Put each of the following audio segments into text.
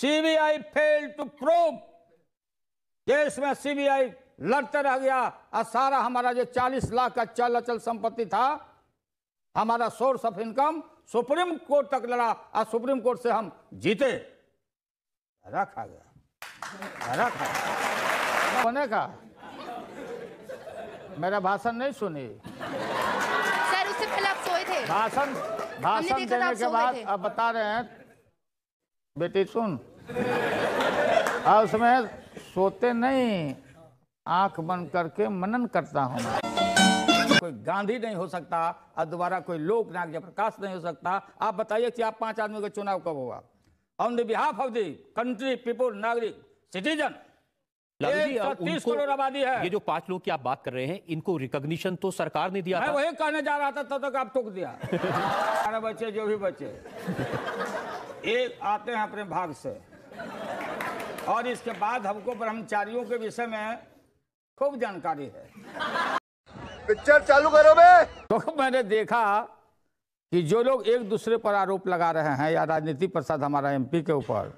CBI fail to prove. Case में CBI लड़ते रह गया और सारा हमारा जो 40 लाख का चल अचल संपत्ति था, हमारा source of income, supreme court तक लड़ा और सुप्रीम कोर्ट से हम जीते। रखा गया, रखा होने का। मेरा भाषण नहीं सुनी सर, उससे पहले आप सोए थे। भाषण देने के बाद अब बता रहे हैं बेटी सुन, और उसमें सोते नहीं, आंख बंद करके मनन करता हूं। कोई गांधी नहीं हो सकता और दोबारा कोई लोकनायक जयप्रकाश नहीं हो सकता। आप बताइए कि आप 5 आदमी का चुनाव कब होगा? On the behalf of the country, people, नागरिक, सिटीजन। 30 करोड़ आबादी है। ये जो 5 लोग की आप बात कर रहे हैं, इनको रिकॉग्निशन तो सरकार ने दिया था। मैं वही कहने जा रहा था, तब तक आप टोक दिया। सारे बच्चे जो भी बच्चे एक आते हैं अपने भाग से, और इसके बाद हमको ब्रह्मचारियों के विषय में खूब जानकारी है। पिक्चर चालू करो बे। तो मैंने देखा कि जो लोग एक दूसरे पर आरोप लगा रहे हैं, या राजनीति प्रसाद हमारा एमपी के ऊपर,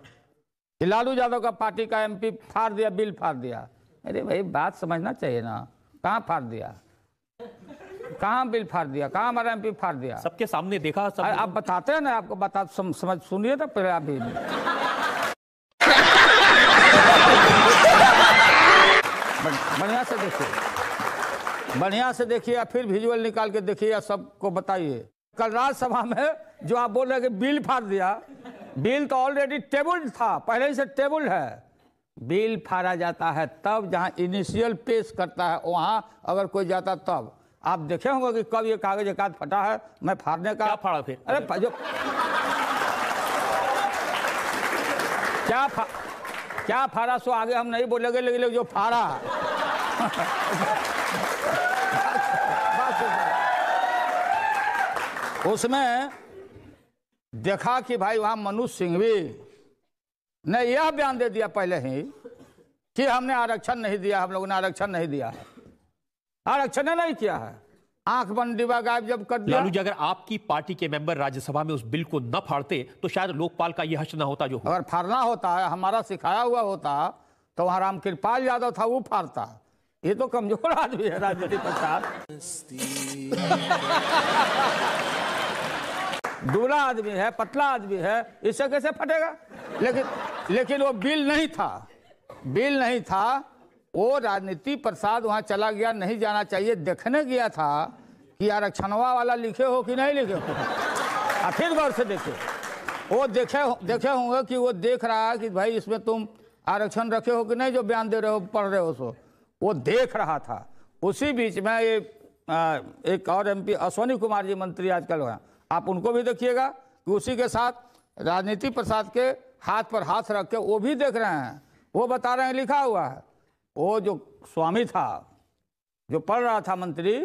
कि लालू यादव का पार्टी का एमपी फाड़ दिया, बिल फाड़ दिया। अरे भाई बात समझना चाहिए ना, कहाँ फाड़ दिया, कहाँ बिल फाड़ दिया, कहाँ हमारा एमपी फाड़ दिया? सबके सामने देखा। सब आप बताते हैं ना, आपको बता समझ सुनिए ना पहले आप भी। बढ़िया से देखिए, बढ़िया से देखिए, या फिर विजुअल निकाल के देखिए, या सबको बताइए। कल राज्यसभा में जो आप बोल रहे हैं कि बिल फाड़ दिया, बिल तो ऑलरेडी टेबल था, पहले ही से टेबल है। बिल फाड़ा जाता है तब जहां इनिशियल पेश करता है, वहां अगर कोई जाता तब। आप देखे होंगे कि कब ये कागज एक आध फटा है, मैं फाड़ने का। क्या फाड़ा फिर? अरे जो क्या फाड़ा सो आगे हम नहीं बोलेंगे, लेकिन जो फाड़ा उसमें देखा कि भाई वहां मनोज सिंघवी ने यह बयान दे दिया पहले ही कि हमने आरक्षण नहीं दिया, हम लोगों ने आरक्षण नहीं दिया है, आरक्षण नहीं किया है। आंख बंद डिब्बा गायब जब कर दिया। लालू जी, अगर आपकी पार्टी के मेंबर राज्यसभा में उस बिल को न फाड़ते तो शायद लोकपाल का यह हश्र न होता। जो अगर फाड़ना होता है, हमारा सिखाया हुआ होता, तो वहां रामकृपाल यादव था, वो फाड़ता। ये तो कमजोर आदमी है राजनीति प्रसाद, दूल्हा आदमी है, पतला आदमी है, इससे कैसे फटेगा? लेकिन वो बिल नहीं था, बिल नहीं था। वो राजनीति प्रसाद वहां चला गया, नहीं जाना चाहिए, देखने गया था कि आरक्षणवा वाला लिखे हो कि नहीं लिखे हो। फिर गौर से देखे, वो देखे होंगे कि वो देख रहा है कि भाई इसमें तुम आरक्षण रखे हो कि नहीं, जो बयान दे रहे हो, पढ़ रहे हो, सो वो देख रहा था। उसी बीच में ये एक और एमपी अश्विनी कुमार जी मंत्री आजकल हुआ, आप उनको भी देखिएगा कि उसी के साथ राजनीति प्रसाद के हाथ पर हाथ रख के वो भी देख रहे हैं। वो बता रहे हैं, लिखा हुआ है। वो जो स्वामी था, जो पढ़ रहा था मंत्री,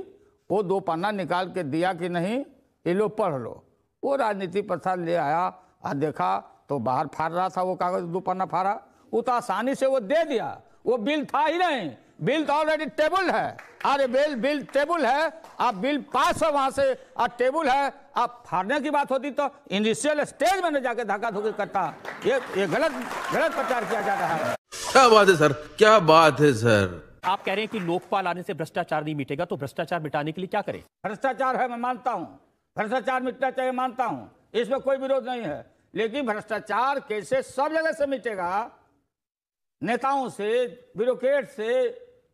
वो 2 पन्ना निकाल के दिया कि नहीं, ये लो पढ़ लो। वो राजनीति प्रसाद ले आया और देखा तो बाहर फाड़ रहा था वो कागज, 2 पन्ना फाड़ा, वो तो आसानी से वो दे दिया। वो बिल था ही नहीं, बिल तो ऑलरेडी टेबल है। अरे बिल टेबल है, आप बिल पास है वहां से, और टेबल है, आप फाड़ने की बात होती तो इनिशियल स्टेज में न जाके धक्का धुक्की करता। ये गलत प्रचार किया जा रहा है। क्या बात है सर, क्या बात है सर। आप कह रहे हैं कि लोकपाल आने से भ्रष्टाचार नहीं मिटेगा, तो भ्रष्टाचार मिटाने के लिए क्या करें? भ्रष्टाचार है, मैं मानता हूं, भ्रष्टाचार मिटना चाहिए, मानता हूं, इसमें कोई विरोध नहीं है। लेकिन भ्रष्टाचार कैसे सब जगह से मिटेगा, नेताओं से, ब्यूरोक्रेट से,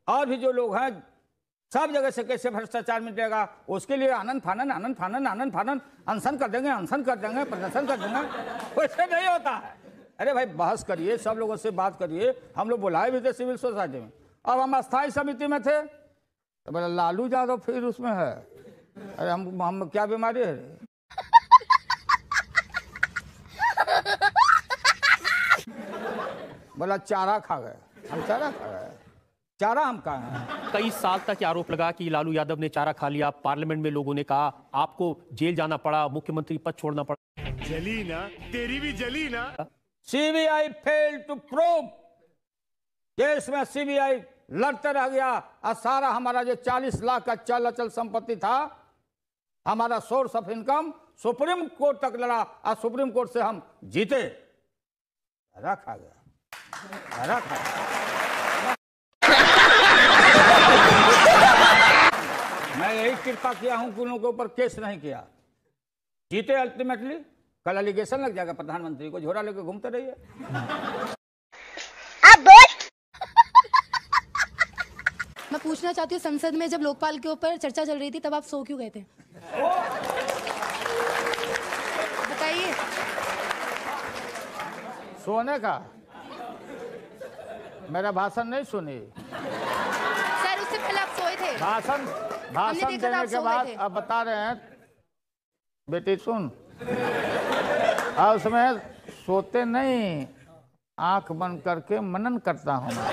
और भी जो लोग हैं, सब जगह से कैसे भ्रष्टाचार मिटेगा? उसके लिए आनंद फानन अनशन कर देंगे, प्रदर्शन कर देंगे, वैसे नहीं होता है। अरे भाई बहस करिए, सब लोगों से बात करिए। हम लोग बुलाए भी थे सिविल सोसाइटी में, अब हम अस्थायी समिति में थे, तो बोला लालू यादव फिर उसमें है। अरे हम क्या बीमारी है? बोला चारा खा गए, हम चारा खा गए, चारा हम कहा है। कई साल तक आरोप लगा कि लालू यादव ने चारा खा लिया। पार्लियामेंट में लोगों ने कहा आपको जेल जाना पड़ा, मुख्यमंत्री पद छोड़ना पड़ा। जली ना, तेरी भी जली ना। CBI fail to prove. Case में सीबीआई लड़ते रह गया और सारा हमारा जो 40 लाख का चल अचल संपत्ति था, हमारा source of income, supreme court तक लड़ा और सुप्रीम कोर्ट से हम जीते। हरा खा गया, हरा खा गया। मैं यही कृपा किया हूं कि उन लोगों के ऊपर केस नहीं किया। जीते अल्टीमेटली, कल एलिगेशन लग जाएगा प्रधानमंत्री को, झोरा लेके घूमते रहिए। मैं पूछना चाहती हूँ, संसद में जब लोकपाल के ऊपर चर्चा चल रही थी तब आप सो क्यों गए थे? बताइए। सोने का मेरा भाषण नहीं सुनी। सर उससे पहले आप सोए थे। भाषण देने के बाद अब बता रहे हैं बेटी सुन, और उसमें सोते नहीं, आंख बंद करके मनन करता हूं मैं।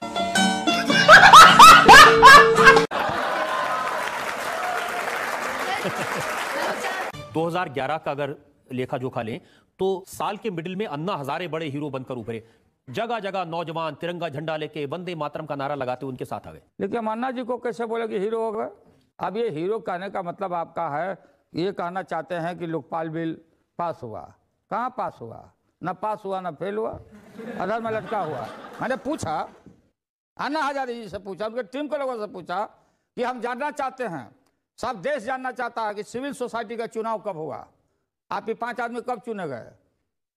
2011 का अगर लेखा जोखा लें तो साल के मिडिल में अन्ना हजारे बड़े हीरो बनकर उभरे। जगह जगह नौजवान तिरंगा झंडा लेके वंदे मातरम का नारा लगाते उनके साथ आ गए। लेकिन अन्ना जी को कैसे बोले कि हीरो हो गए? अब ये हीरो कहने का मतलब आपका है, ये कहना चाहते हैं कि लोकपाल बिल पास हुआ। कहाँ पास हुआ? न पास हुआ न फेल हुआ, अधर में लटका हुआ। मैंने पूछा, अन्ना हजारे जी से पूछा, उनके टीम के लोगों से पूछा कि हम जानना चाहते हैं, सब देश जानना चाहता है कि सिविल सोसाइटी का चुनाव कब होगा। आप ये 5 आदमी कब चुने गए?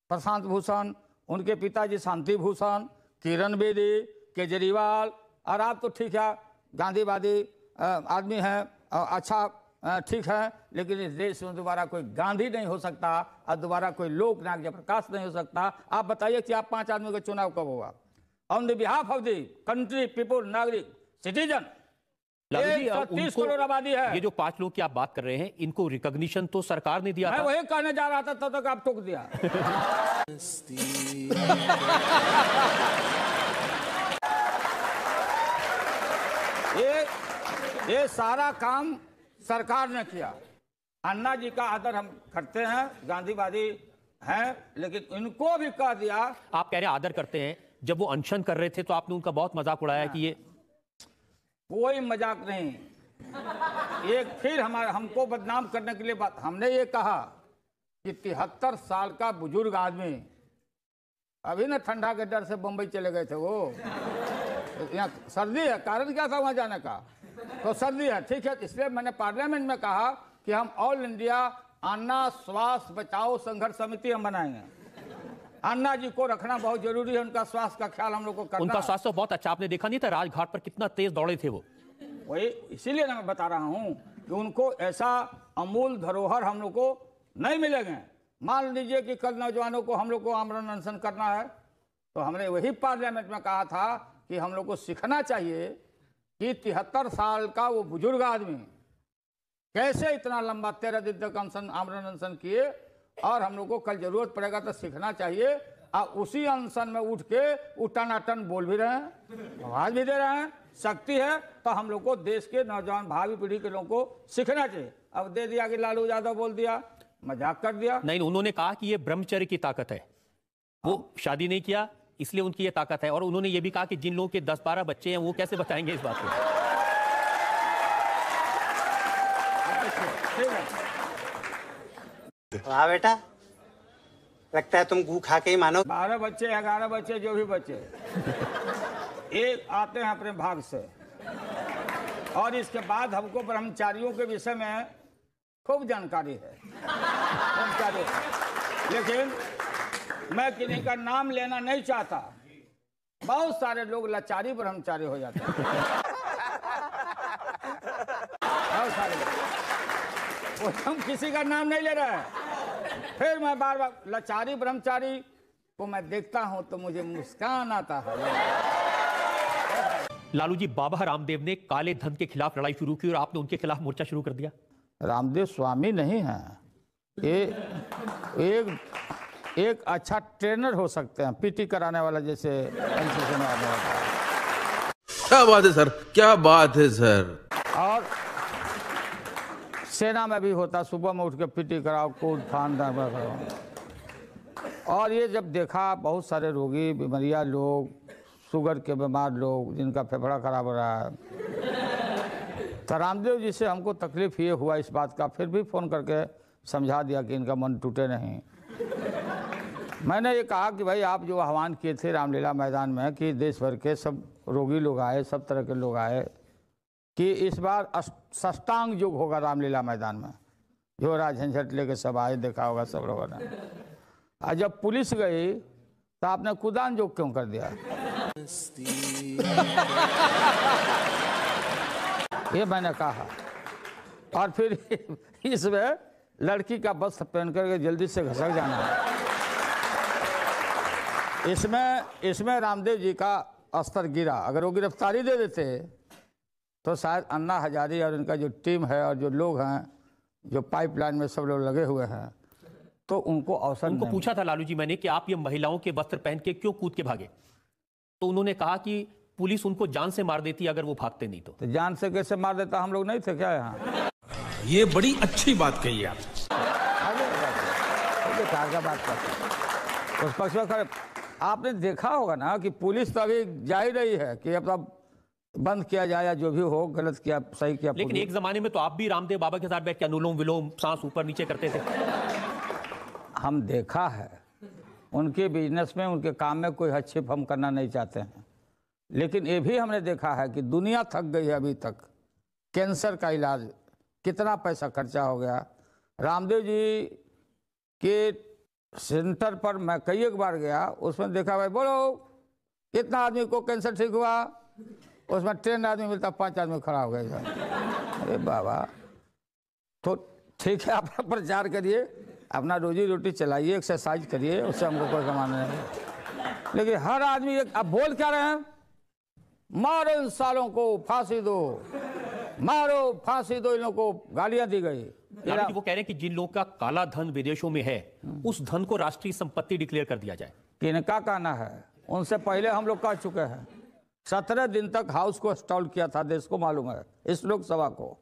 प्रशांत भूषण, उनके पिताजी शांति भूषण, किरण बेदी, केजरीवाल, और आप तो ठीक है गांधीवादी आदमी हैं, अच्छा ठीक है, लेकिन इस देश में दोबारा कोई गांधी नहीं हो सकता और दोबारा कोई लोकनायक जयप्रकाश नहीं हो सकता। आप बताइए कि आप 5 आदमी का चुनाव कब होगा? On the behalf of the country, people, नागरिक, सिटीजन। 30 करोड़ आबादी है। ये जो 5 लोग की आप बात कर रहे हैं, इनको रिकॉग्निशन तो सरकार ने दिया। मैं वही कहने जा रहा था, तब तक आप टोक दिया। ये सारा काम सरकार ने किया। अन्ना जी का आदर हम करते हैं, गांधीवादी हैं, लेकिन इनको भी कह दिया। आप कह रहे हैं आदर करते हैं, जब वो अनशन कर रहे थे तो आपने उनका बहुत मजाक उड़ाया कि ये कोई मजाक नहीं। एक फिर हमको बदनाम करने के लिए बात, हमने ये कहा कि 73 साल का बुजुर्ग आदमी, अभी ना ठंडा के डर से बंबई चले गए थे वो, यहाँ सर्दी है, कारण क्या था वहाँ जाने का? तो सर्दी है, ठीक है। इसलिए मैंने पार्लियामेंट में कहा कि हम ऑल इंडिया अन्ना स्वास्थ्य बचाओ संघर्ष समिति हम बनाएंगे। अन्ना जी को रखना बहुत जरूरी है, उनका स्वास्थ्य का ख्याल हम लोग को करना। उनका स्वास्थ्य बहुत अच्छा, आपने देखा नहीं था राजघाट पर कितना तेज दौड़े थे वो। वही इसीलिए ना मैं बता रहा हूं कि उनको ऐसा अमूल धरोहर हम लोग को नहीं मिलेंगे। मान लीजिए कि कल नौजवानों को हम लोग को आमरण अनशन करना है, तो हमने वही पार्लियामेंट में कहा था कि हम लोग को सीखना चाहिए कि 73 साल का वो बुजुर्ग आदमी कैसे इतना लंबा 13 दिन तक आमरण अनशन किए, और हम लोग को कल जरूरत पड़ेगा तो सीखना चाहिए। और उसी अनशन में उठ के टनाटन बोल भी रहे हैं, आवाज भी दे रहे हैं। शक्ति है तो हम लोग को देश के नौजवान भावी पीढ़ी के लोगों को सीखना चाहिए। अब दे दिया कि लालू यादव बोल दिया, मजाक कर दिया। नहीं, उन्होंने कहा कि ये ब्रह्मचर्य की ताकत है, वो शादी नहीं किया इसलिए उनकी ये ताकत है। और उन्होंने ये भी कहा कि जिन लोगों के 10-12 बच्चे हैं वो कैसे बताएंगे इस बात को। वाह बेटा, लगता है तुम गू खा के ही मानो। 12 बच्चे 11 बच्चे जो भी बच्चे एक आते हैं अपने भाग से। और इसके बाद हमको ब्रह्मचारियों के विषय में खूब जानकारी है, लेकिन मैं किसी का नाम लेना नहीं चाहता। बहुत सारे लोग लाचारी ब्रह्मचारी हो जाते हैं, बहुत सारे लोग। हम किसी का नाम नहीं ले रहे हैं। फिर मैं बार बार लाचारी ब्रह्मचारी को मैं देखता हूं तो मुझे मुस्कान आता है। लालू जी, बाबा रामदेव ने काले धन के खिलाफ लड़ाई शुरू की और आपने उनके खिलाफ मोर्चा शुरू कर दिया। रामदेव स्वामी नहीं है, एक अच्छा ट्रेनर हो सकते हैं, पीटी कराने वाला, जैसे एनसीसी में होता है। क्या बात है सर, क्या बात है सर। और सेना में भी होता, सुबह में उठ के पीटी कराओ, कूद फान कराओ। और ये जब देखा बहुत सारे रोगी, बीमारियां लोग, शुगर के बीमार लोग, जिनका फेफड़ा खराब हो रहा है, तो रामदेव जी से हमको तकलीफ ये हुआ इस बात का, फिर भी फ़ोन करके समझा दिया कि इनका मन टूटे नहीं। मैंने ये कहा कि भाई आप जो आह्वान किए थे रामलीला मैदान में कि देश भर के सब रोगी लोग आए, सब तरह के लोग आए, कि इस बार साष्टांग योग होगा रामलीला मैदान में। जो राज झंझट लेके सब आए, देखा होगा सब लोगों ने। और जब पुलिस गई तो आपने कुदान योग क्यों कर दिया? ये मैंने कहा। और फिर इसमें लड़की का वस्त्र पहन करके जल्दी से घसक जाना है। इसमें रामदेव जी का अस्तर गिरा। अगर वो गिरफ्तारी दे देते तो शायद अन्ना हजारी और इनका जो टीम है और जो लोग हैं, जो पाइपलाइन में सब लोग लगे हुए हैं, तो उनको अवसर उनको पूछा था लालू जी मैंने कि आप ये महिलाओं के वस्त्र पहन के क्यों कूद के भागे, तो उन्होंने कहा कि पुलिस उनको जान से मार देती अगर वो भागते नहीं तो जान से कैसे मार देता? हम लोग नहीं थे क्या यहाँ? ये बड़ी अच्छी बात कही आप। बात करते उस पक्ष में खड़े। आपने देखा होगा ना कि पुलिस तो अभी जा ही रही है कि अब बंद किया जाए या जो भी हो, गलत किया सही किया। लेकिन एक जमाने में तो आप भी रामदेव बाबा के साथ बैठ के अनुलोम विलोम, सांस ऊपर नीचे करते थे। हम देखा है उनके बिजनेस में, उनके काम में कोई हस्तक्षेप हम करना नहीं चाहते हैं, लेकिन ये भी हमने देखा है कि दुनिया थक गई है। अभी तक कैंसर का इलाज कितना पैसा खर्चा हो गया। रामदेव जी के सेंटर पर मैं कई एक बार गया, उसमें देखा भाई बोलो कितना आदमी को कैंसर ठीक हुआ, उसमें 10 आदमी मिलता, 5 आदमी खड़ा हो गया। अरे बाबा, तो ठीक है अपना प्रचार करिए, अपना रोजी रोटी चलाइए, एक्सरसाइज करिए, उससे हमको कोई कमाना नहीं। लेकिन हर आदमी अब बोल क्या रहे हैं? मारो इन सालों को, फांसी दो, मारो फांसी दो। इन लोगों को गालियां दी गई। लालू जी वो कह रहे हैं कि जिन लोगों का काला धन विदेशों में है, उस धन को राष्ट्रीय संपत्ति डिक्लेयर कर दिया जाए। किनका कहना है? उनसे पहले हम लोग कह चुके हैं। 17 दिन तक हाउस को स्टॉल किया था, देश को मालूम है, इस लोकसभा को।